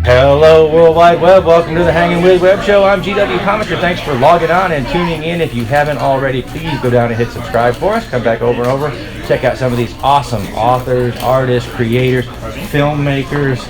Hello, World Wide Web. Welcome to the Hangin with Web Show. I'm GW Pomichter. Thanks for logging on and tuning in. If you haven't already, please go down and hit subscribe for us. Come back over and over. Check out some of these awesome authors, artists, creators, filmmakers,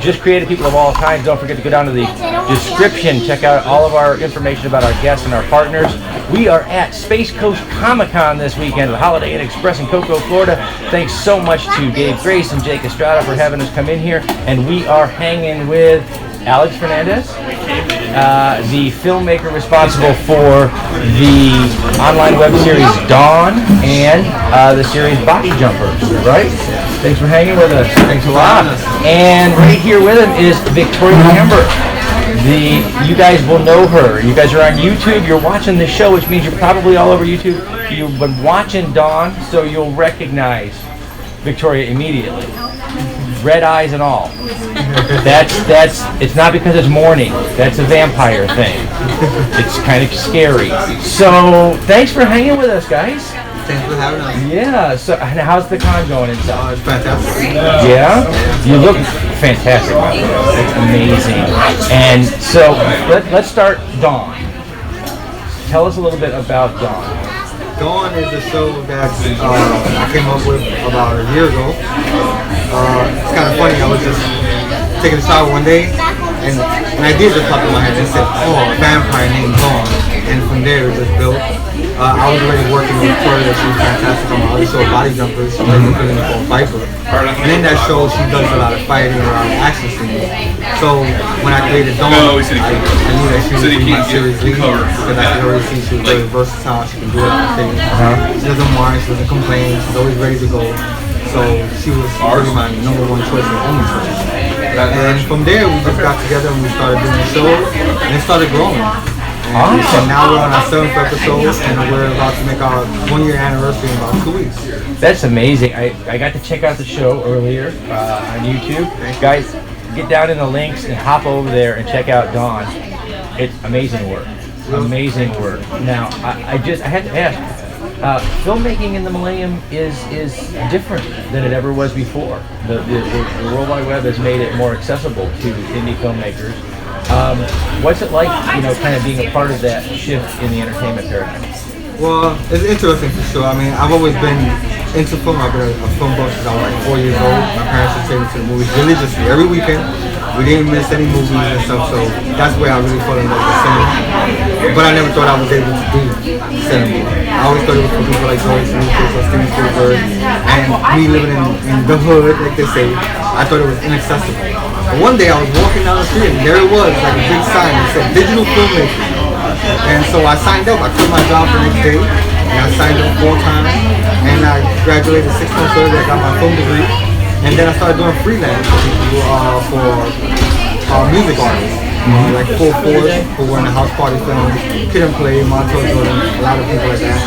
just creative people of all kinds. Don't forget to go down to the description. Check out all of our information about our guests and our partners. We are at Space Coast Comic-Con this weekend at Holiday Inn Express in Cocoa, Florida. Thanks so much to Dave Grace and Jake Estrada for having us come in here. And we are hanging with Alex Fernandez, the filmmaker responsible for the online web series Dawn and the series Body Jumpers, right? Thanks for hanging with us. Thanks a lot. And right here with him is Victoria Amber. You guys will know her. You guys are on YouTube. You're watching the show, which means you're probably all over YouTube. You've been watching Dawn, so you'll recognize Victoria immediately. Red eyes and all. It's not because it's morning. That's a vampire thing. It's kind of scary. So thanks for hanging with us, guys. Thanks for having us. Yeah. So how's the con going inside? It's fantastic. Yeah. You look fantastic. It's amazing. And so let's start Dawn. Tell us a little bit about Dawn. Dawn is a show that I came up with about a year ago. It's kind of funny. I was just taking a shower one day, and an idea just popped in my head and said, "Oh, a vampire named Dawn." And from there, it just built. I was already working with Victoria. She was fantastic on my other show, Body Jumpers. She was in the called Viper. And in that show, she does a lot of fighting around action scenes. So when I created Dawn, I knew that she would be my series lead because I could already see she was very versatile. She can do a lot of things. She doesn't whine. She doesn't complain. She's always ready to go. So she was really my number one choice and only choice. And from there, we just got together and we started doing the show, and it started growing. And so now we're on our 7th episode, and we're about to make our 1-year anniversary in about 2 weeks. That's amazing. I got to check out the show earlier on YouTube. Guys, get down in the links and hop over there and check out Dawn. It's amazing work. Amazing work. Now, I had to ask, filmmaking in the millennium is different than it ever was before. The World Wide Web has made it more accessible to indie filmmakers. What's it like, kind of being a part of that shift in the entertainment paradigm? Well, it's interesting for sure. I mean, I've always been into film. I've been a film buff since I was like 4 years old. My parents would take me to the movies religiously every weekend. We didn't miss any movies and stuff, so that's where I really fell in love with cinema. But I never thought I was able to do cinema. I always thought it was for people like George Lucas or Steven Spielberg, and me living in the hood, like they say, I thought it was inaccessible. But one day I was walking down the street, and there it was, like a big sign that said digital filmmaking. And so I signed up. I quit my job the next day, and I signed up full-time, and I graduated 6 months later. I got my film degree, and then I started doing freelance for music artists. Like Full Force, who were in the House Party films, Kid and Play, Montel Jordan, a lot of people like that.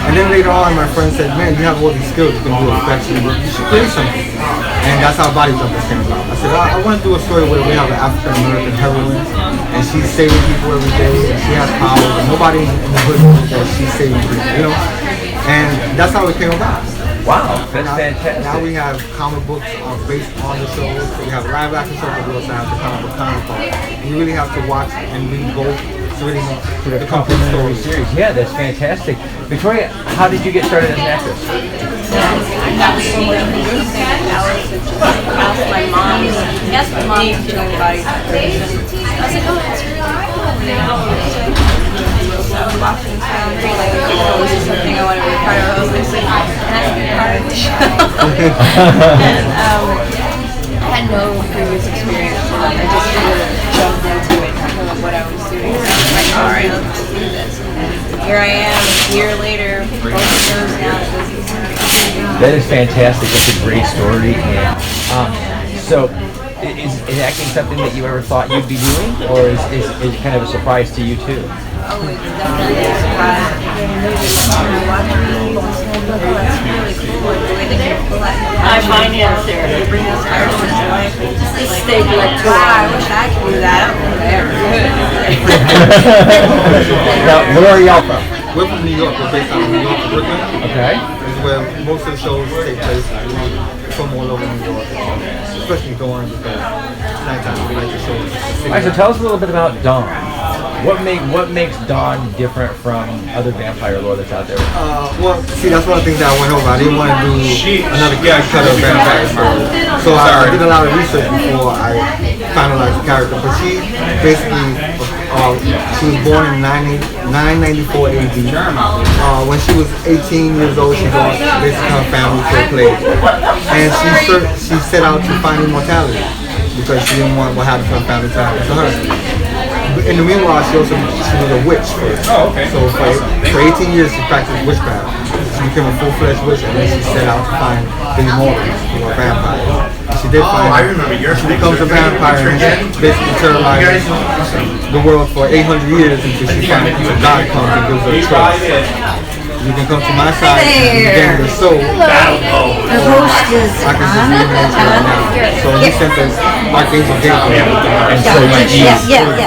And then later on, my friend said, "Man, you have all these skills, you can do effects, you should create something." And that's how Body Jumpers came about. I said, I want to do a story where we have an African-American heroine, and she's saving people every day, and she has powers, and nobody in the hood knows that she's saving people, And that's how it came about. Wow, that's fantastic. Now we have comic books based on the shows. So we have live action shows, but we also have the comic book counterpart. You really have to watch and read both to really know the complementary series. Yeah, that's fantastic. Victoria, how did you get started as an actress? I got so much music. Alex had just asked my mom doing Body Jumpers. I was like, oh, that's really cool. So I was watching sound and like, this is something I want to be a part of. I was like, can I be a part of the show? And I had no previous experience, and I just sort of jumped into it because of what I was doing. So I was like, all right, let's do this. And here I am, a year later, both shows now. That is fantastic. That's a great story. And so, is acting something that you ever thought you'd be doing, or is it kind of a surprise to you too? Oh, it's definitely a surprise. That's really cool. The way they can pull that. I finance there. They bring us artists to life. They stay like, wow, I wish I could do that. Now, where are y'all from? We're from New York. We're based out of New York, Brooklyn. Okay. Is where most of the shows take place. From all over New York, especially Dawn, because nighttime we like the shows. All right, so tell us a little bit about Dawn. What makes Dawn different from other vampire lore that's out there? Well, see, that's one of the things that I went over. I didn't want to do another cut of vampire story. So I did a lot of research before I finalized the character. But she basically, she was born in 994 AD. When she was 18 years old, she lost basically her family to a plague. And she set out to find immortality because she didn't want what happened to her family to happen to her. In the meanwhile, she was a witch first. Oh, okay. So for 18 years, she practiced witchcraft. She became a full-fledged witch, and then she set out to find the immortals, who were vampires. And she did find I remember yours. She becomes a vampire and she basically terrorizes the world for 800 years until she finds a god comes and gives her a choice. You can come to my side and gain the soul. The host is I can just leave it right now. So he sent us Archangel Gabriel. And so you yeah.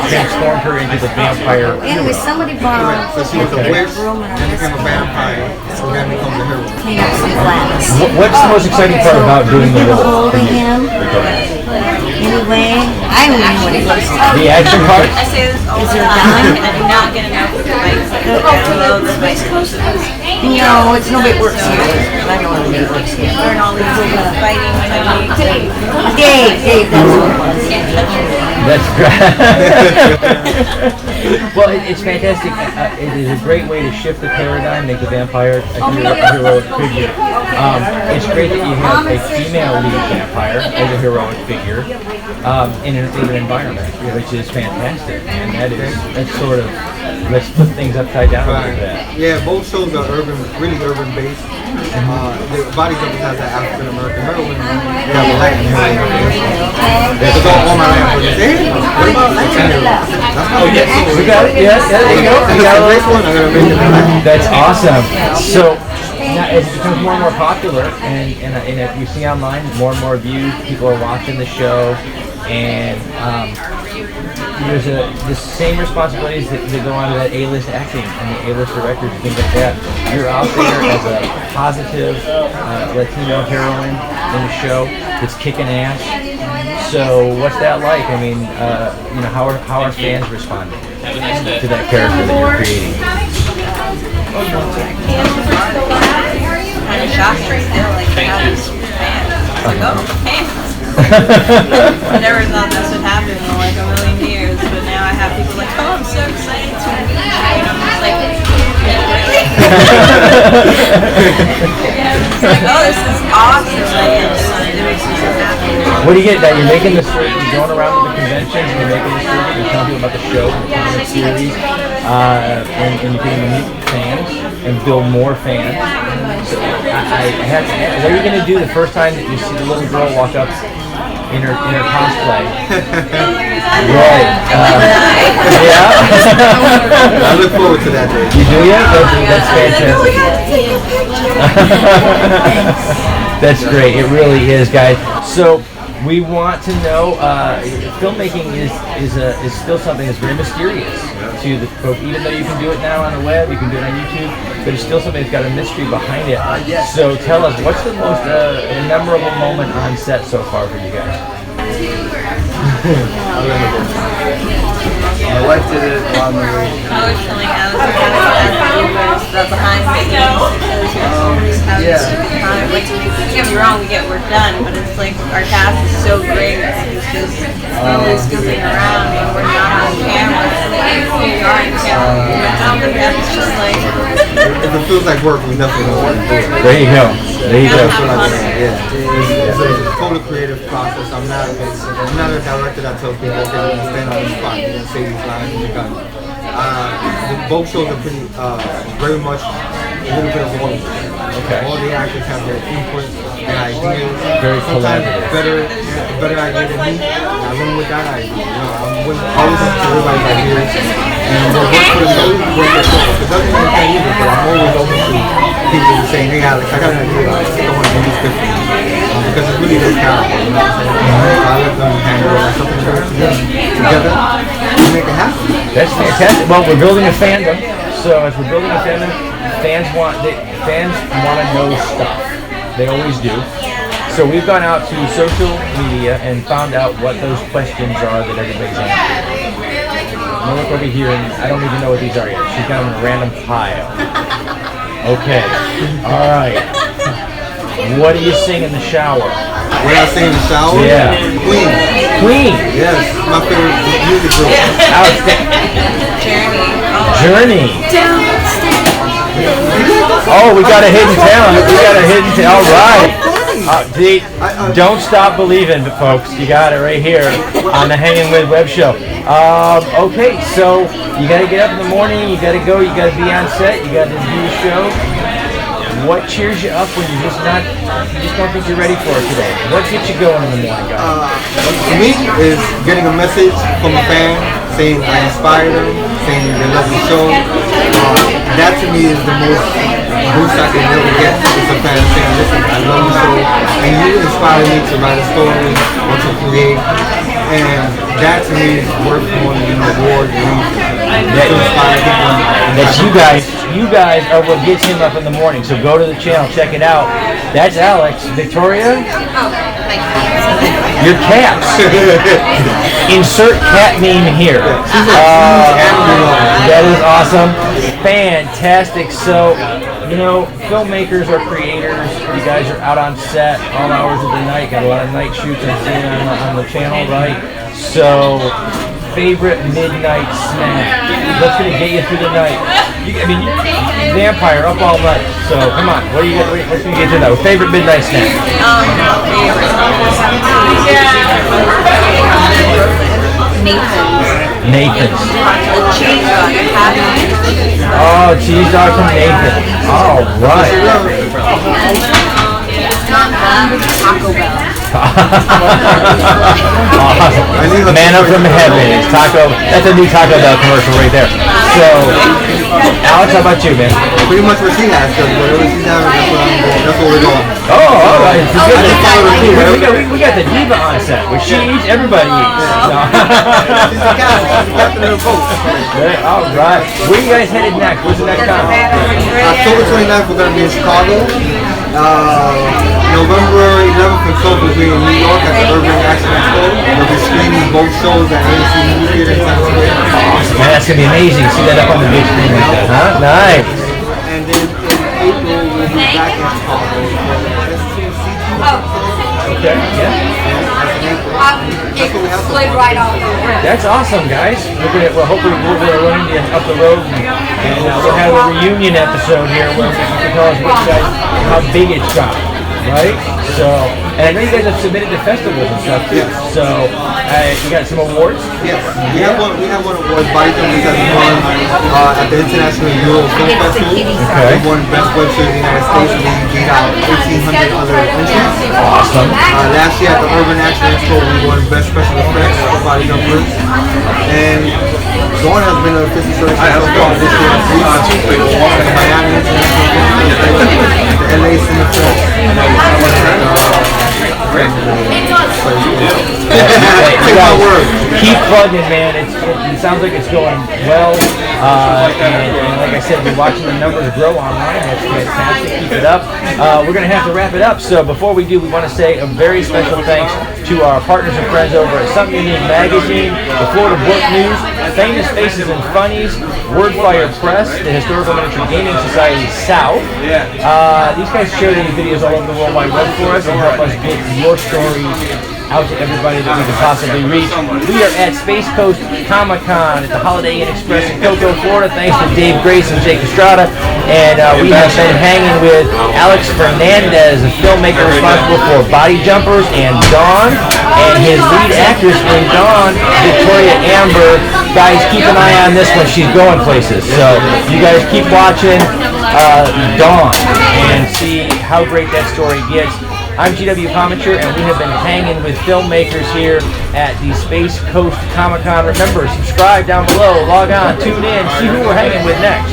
transformed her into the vampire. Anyway, somebody borrowed So she was a witch and became a vampire, so then becomes a hero. clean up some glass. What's the most exciting part about doing the role? Holding him. Anyway, I don't know what it was. The action part? I say this all the time, and I do not get enough of the bikes. I love the bikes courses. No, it's nobody works here. I don't want to be works here. Learn all these fighting techniques. Dave, that's what it was. That's great. Well, it's fantastic. It is a great way to shift the paradigm, make the vampire a heroic figure. It's great that you have a female lead vampire as a heroic figure in an urban environment, which is fantastic. And that's sort of, let's flip things upside down a little bit. Yeah, both shows are really urban based. The body doubles has an African American heroine. They have a Latin heroine. Because all my Latin brothers say, hey, what about Latin heroines? Oh yes, We got it. Yes, there you go. We got That's one. I'm gonna make it Latin. That's awesome. So now as it becomes more and more popular, and if you see online, more and more views, people are watching the show, and there's the same responsibilities that go on to that A-list acting and the A-list directors and things like that. You're out there as a positive Latino heroine in the show that's kicking ass. So what's that like? I mean, how are fans responding to that character that you're creating? Kind of shocked still, like how these fans. Like, oh, fans. I never thought this would happen in like a million years, but now I have people like, oh, I'm so excited to meet you, and I'm just like, really? It's like, oh, this is awesome. Like, it makes me so happy. What do you get? That you're making the story, you're going around to the conventions, and you're making the story, you're telling people about the show, the comic series, and you're getting to meet fans and build more fans. So I had to ask, what are you going to do the first time that you see the little girl walk up in her cosplay? Right. Yeah. I look forward to that day. You do, yeah? That's fantastic. That's great. It really is, guys. So we want to know, filmmaking is still something that's very mysterious to the folk. Even though you can do it now on the web, you can do it on YouTube, but it's still something that's got a mystery behind it. So tell us, what's the most memorable moment on set so far for you guys? My wife did it on the way. I was telling Alex the behind the scenes because always have this time. Like, don't get me wrong, we get work done, but it's like our cast is so great. It's just always goofing around and we're not on camera. We are on camera. It's just like. If it feels like work, we definitely don't want to do it. There you go. There you go. It's a total creative process. I'm not a director that tells people, okay, you're gonna stand on the spot, you're gonna say these lines, and you're done. Both shows are pretty, very much little bit of all. Okay. All the actors have their input, their ideas. Very Sometimes collaborative. better idea than me. I run with that idea. You know, I'm always listening to everybody's ideas, and we'll work for the show. It doesn't mean anything either, but I'm always open to people saying, "Hey, Alex, I got an idea. I want to do this different." Because it's really their character. You know what I'm saying? I let them handle something together to make it happen. That's fantastic. Well, we're building a fandom, so as we're building a fandom, fans want to know stuff. They always do. So we've gone out to social media and found out what those questions are that everybody's asking. Now look over here, and I don't even know what these are yet. She's got them in a random pile. Okay. All right. What do you sing in the shower? What I sing in the shower? Yeah. Queen. Queen. Yes, my favorite music group. Journey. Oh, we got a hidden talent. We got a hidden talent. All right. Don't stop believing, folks. You got it right here on the Hangin With Web Show. Okay, so you got to get up in the morning. You got to go. You got to be on set. You got to do the show. What cheers you up when you just don't think you're ready for it today? What gets you going in the morning, guys? For me, is getting a message from a fan saying I inspired them, saying they love the show. That to me is the most boost I can ever get. It's a fan saying, listen, I love the show, and you inspire me to write a story or to create. And that to me is worth more than an award or anything. To inspire people. That's you guys are what gets him up in the morning. So go to the channel, check it out. That's Alex. Victoria? Your cats. Insert cat meme here. That is awesome. Fantastic. So, you know, filmmakers are creators. You guys are out on set all hours of the night. Got a lot of night shoots I'm seeing on the channel, right? So, favorite midnight snack. What's gonna get you through the night? You're vampire up all night. So come on, what do you? What's gonna get you that? Favorite midnight snack? Nathan's. Oh, cheese dog from Nathan's. All right. Taco Bell. Awesome. Manna from heaven is taco. That's a new Taco Bell commercial right there. So, Alex, how about you, man? Pretty much what she has, because whatever she's having, that's what we're going. Oh, all right. I just follow her too. We got the diva on set. When she eats, everybody eats. No. She's the captain of the boat. All right. Where you guys headed next? What's the next time? October 29th, we're going to be in Chicago. November 11th and 12th we'll be in New York at the Urban Action Expo. We'll be screening both shows at AMC Movie Theater in Times Square. Awesome, man. That's going to be amazing. See that up on the big screen like that, huh? Nice. And then in April, we'll be back in Chicago for the S2C2. Okay, yeah. That's what we have so far. That's awesome, guys. Well, hopefully we'll run you up the road and we'll have a reunion episode here where you can tell us what you guys, how big it's got, right? So, and I know you guys have submitted to festivals and stuff too. So, you got some awards? Yes, we have one award. Webisodes has won at the International Euro Film Festival. Okay. We won Best Web Series in the United States, and we beat out 1,800 other entries. Awesome. Last year at the Urban Action Expo, we won Best Special Effects for Body Jumpers. And Dawn has been an official selection so far this year. The Miami International Film Festival, the LA Cinema Fest. Keep plugging, man. It sounds like it's going well. And like I said, we're watching the numbers grow online. That's fantastic. Keep it up. We're going to have to wrap it up. So before we do, we want to say a very special thanks to our partners and friends over at Something Unique Magazine, the Florida Book News, Famous Faces and Funnies, Wordfire Press, the Historical Miniature Gaming Society South. These guys share these videos all over the World Wide Web for us and help us get your stories out to everybody that we can possibly reach. We are at Space Coast Comic-Con at the Holiday Inn Express in Cocoa, Florida. Thanks to Dave Grace and Jake Estrada. And we have been hanging with Alex Fernandez, a filmmaker responsible for Body Jumpers, and Dawn, and his lead actress in Dawn, Victoria Amber. Guys, keep an eye on this one. She's going places. So you guys keep watching. Dawn and see how great that story gets. I'm GW Pomichter, and we have been hanging with filmmakers here at the Space Coast Comic Con. Remember, subscribe down below, log on, tune in, see who we're hanging with next.